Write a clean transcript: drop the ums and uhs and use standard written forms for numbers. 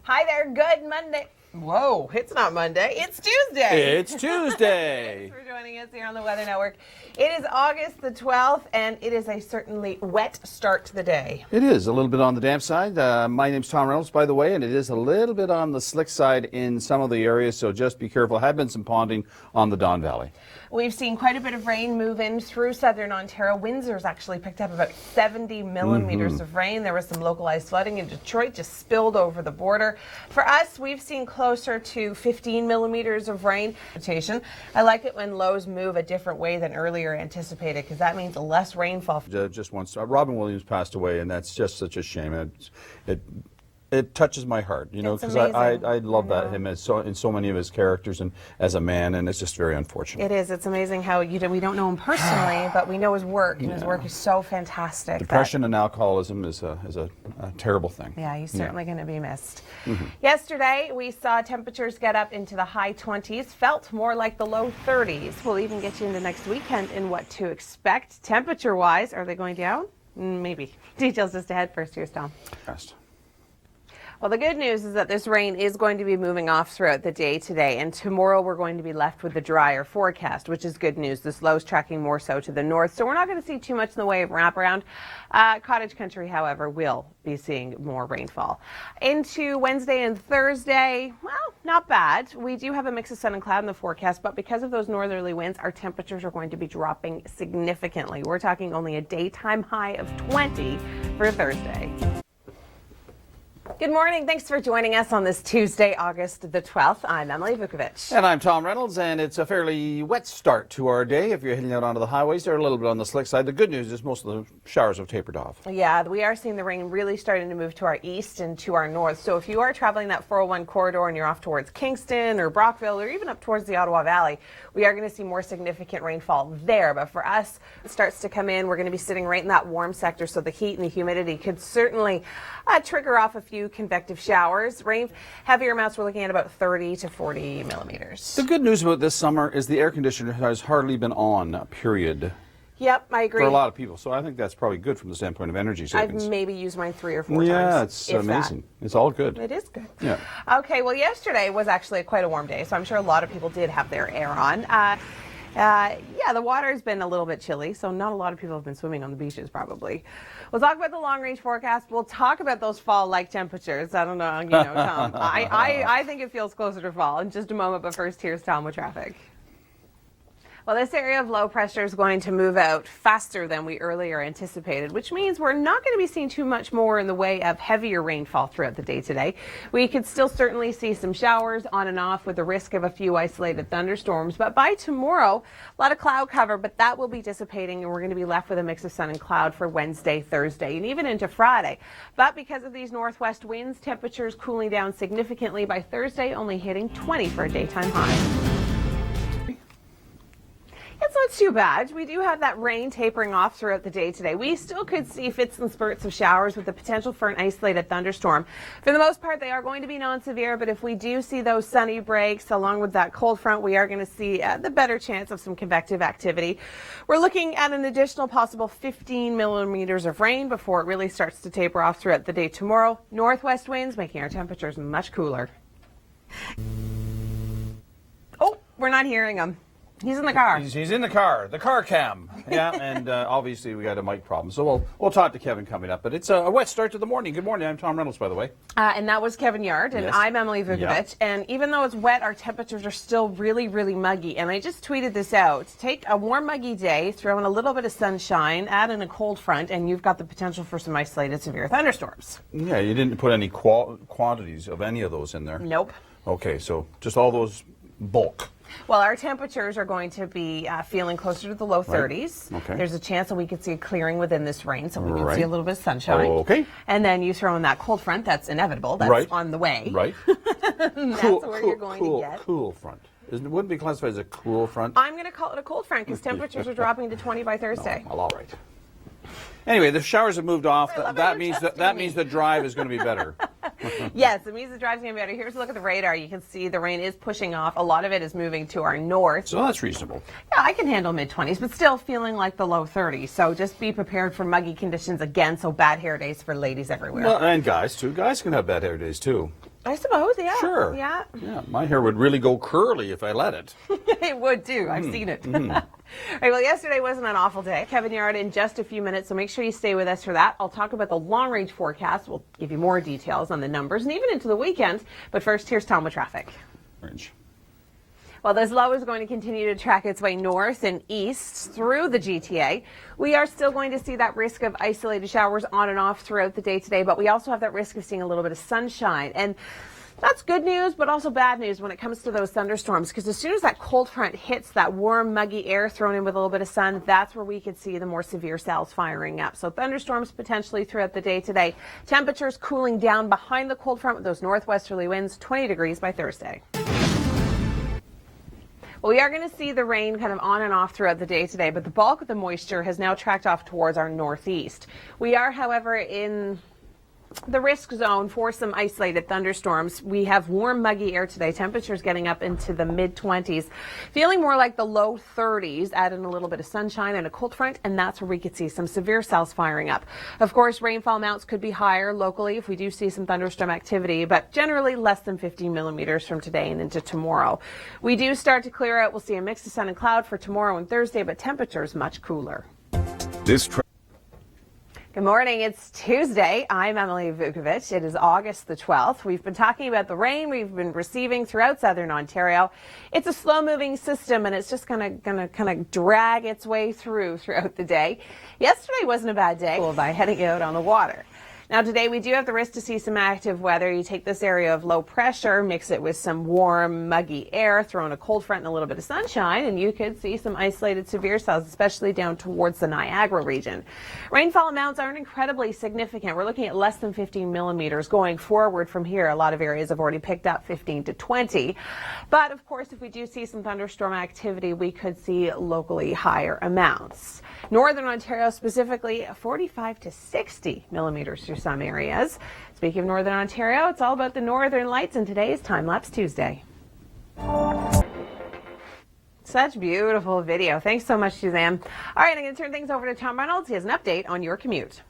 Hi there, good Monday. Whoa, it's not Monday, it's Tuesday. It's Tuesday. Thanks for joining us here on the Weather Network. It is August the 12th, and it is a certainly wet start to the day. It is a little bit on the damp side. My name's Tom Reynolds, by the way, and it is a little bit on the slick side in some of the areas, so just be careful. Have been some ponding on the Don Valley. We've seen quite a bit of rain move in through southern Ontario. Windsor's actually picked up about 70 millimeters of rain. There was some localized flooding in Detroit, just spilled over the border. For us, we've seen closer to 15 millimeters of rain. I like it when lows move a different way than earlier anticipated, because that means less rainfall. Just once, Robin Williams passed away, and that's just such a shame. It touches my heart, you know, because I love him in so many of his characters and as a man, and it's just very unfortunate. It is. It's amazing how we don't know him personally, but we know his work, and his work is so fantastic. Depression and alcoholism is a terrible thing. Yeah, he's certainly going to be missed. Yesterday, we saw temperatures get up into the high 20s, felt more like the low 30s. We'll even get you into next weekend in what to expect temperature-wise. Are they going down? Maybe. Details just ahead. First, here's Tom. Well, the good news is that this rain is going to be moving off throughout the day today, and tomorrow we're going to be left with a drier forecast, which is good news. This low is tracking more so to the north, so we're not going to see too much in the way of wraparound. Cottage country, however, will be seeing more rainfall. Into Wednesday and Thursday, well, not bad. We do have a mix of sun and cloud in the forecast, but because of those northerly winds, our temperatures are going to be dropping significantly. We're talking only a daytime high of 20 for Thursday. Good morning. Thanks for joining us on this Tuesday, August the 12th. I'm Emily Vukovic. And I'm Tom Reynolds, and it's a fairly wet start to our day. If you're heading out onto the highways, they're a little bit on the slick side. The good news is most of the showers have tapered off. Yeah, we are seeing the rain really starting to move to our east and to our north. So if you are traveling that 401 corridor and you're off towards Kingston or Brockville or even up towards the Ottawa Valley, we are going to see more significant rainfall there. But for us, it starts to come in. We're going to be sitting right in that warm sector, so the heat and the humidity could certainly trigger off a few convective showers. Rain, heavier amounts, we're looking at about 30 to 40 millimeters. The good news about this summer is the air conditioner has hardly been on, period. Yep, I agree. For a lot of people. So I think that's probably good from the standpoint of energy savings. I've maybe used mine 3 or 4 times. Yeah, it's amazing. It's all good. It is good. Yeah. Okay, well, yesterday was actually quite a warm day, so I'm sure a lot of people did have their air on. Yeah, the water's been a little bit chilly, so not a lot of people have been swimming on the beaches probably. We'll talk about the long-range forecast. We'll talk about those fall-like temperatures. I don't know, you know, Tom. I think it feels closer to fall in just a moment, but first, here's Tom with traffic. Well, this area of low pressure is going to move out faster than we earlier anticipated, which means we're not going to be seeing too much more in the way of heavier rainfall throughout the day today. We could still certainly see some showers on and off with the risk of a few isolated thunderstorms. But by tomorrow, a lot of cloud cover, but that will be dissipating, and we're going to be left with a mix of sun and cloud for Wednesday, Thursday, and even into Friday. But because of these northwest winds, temperatures cooling down significantly by Thursday, only hitting 20 for a daytime high. It's not too bad. We do have that rain tapering off throughout the day today. We still could see fits and spurts of showers with the potential for an isolated thunderstorm. For the most part, they are going to be non-severe, but if we do see those sunny breaks along with that cold front, we are going to see the better chance of some convective activity. We're looking at an additional possible 15 millimeters of rain before it really starts to taper off throughout the day tomorrow. Northwest winds making our temperatures much cooler. Oh, we're not hearing them. He's in the car. He's in the car. The car cam. Yeah, and obviously we got a mic problem. So we'll talk to Kevin coming up. But it's a wet start to the morning. Good morning. I'm Tom Reynolds, by the way. And that was Kevin Yard, and I'm Emily Vukovic. Yep. And even though it's wet, our temperatures are still really, really muggy. And I just tweeted this out. Take a warm, muggy day, throw in a little bit of sunshine, add in a cold front, and you've got the potential for some isolated severe thunderstorms. Yeah, you didn't put any quantities of any of those in there. Nope. Okay, so just all those bulk. Well, our temperatures are going to be feeling closer to the low 30s. Okay. There's a chance that we could see a clearing within this rain, so we can see a little bit of sunshine. Okay. And then you throw in that cold front. That's inevitable. That's on the way. Right. That's where you're going to get. Cool front. Wouldn't be classified as a cool front? I'm going to call it a cold front because temperatures are dropping to 20 by Thursday. Oh, well, all right. Anyway, the showers have moved off. That means the drive is going to be better. Yes, it means the drive's going to be better. Here's a look at the radar. You can see the rain is pushing off. A lot of it is moving to our north. So that's reasonable. Yeah, I can handle mid-20s, but still feeling like the low 30s. So just be prepared for muggy conditions again. So bad hair days for ladies everywhere. Well, and guys, too. Guys can have bad hair days, too. I suppose, yeah. Sure. Yeah. Yeah, my hair would really go curly if I let it. It would too. I've seen it. All right, well, yesterday wasn't an awful day. Kevin Yard in just a few minutes, so make sure you stay with us for that. I'll talk about the long-range forecast. We'll give you more details on the numbers and even into the weekend. But first, here's Tom with traffic. Orange. Well, this low is going to continue to track its way north and east through the GTA. We are still going to see that risk of isolated showers on and off throughout the day today, but we also have that risk of seeing a little bit of sunshine. And that's good news, but also bad news when it comes to those thunderstorms, because as soon as that cold front hits that warm, muggy air thrown in with a little bit of sun, that's where we could see the more severe cells firing up. So thunderstorms potentially throughout the day today. Temperatures cooling down behind the cold front with those northwesterly winds, 20 degrees by Thursday. Well, we are going to see the rain kind of on and off throughout the day today, but the bulk of the moisture has now tracked off towards our northeast. We are, however, in the risk zone for some isolated thunderstorms. We have warm, muggy air today. Temperatures getting up into the mid-20s, feeling more like the low 30s, add in a little bit of sunshine and a cold front, and that's where we could see some severe cells firing up. Of course, rainfall amounts could be higher locally if we do see some thunderstorm activity, but generally less than 50 millimeters from today and into tomorrow. We do start to clear out. We'll see a mix of sun and cloud for tomorrow and Thursday, but temperatures much cooler. Good morning. It's Tuesday. I'm Emily Vukovic. It is August the 12th. We've been talking about the rain we've been receiving throughout southern Ontario. It's a slow-moving system, and it's just gonna kind of drag its way throughout the day. Yesterday wasn't a bad day by heading out on the water. Now today we do have the risk to see some active weather. You take this area of low pressure, mix it with some warm, muggy air, throw in a cold front and a little bit of sunshine, and you could see some isolated severe cells, especially down towards the Niagara region. Rainfall amounts aren't incredibly significant. We're looking at less than 15 millimeters going forward from here. A lot of areas have already picked up 15 to 20. But of course, if we do see some thunderstorm activity, we could see locally higher amounts. Northern Ontario specifically, 45 to 60 millimeters through some areas. Speaking of Northern Ontario, it's all about the Northern Lights in today's Time Lapse Tuesday. Such beautiful video. Thanks so much, Suzanne. All right, I'm going to turn things over to Tom Reynolds. He has an update on your commute.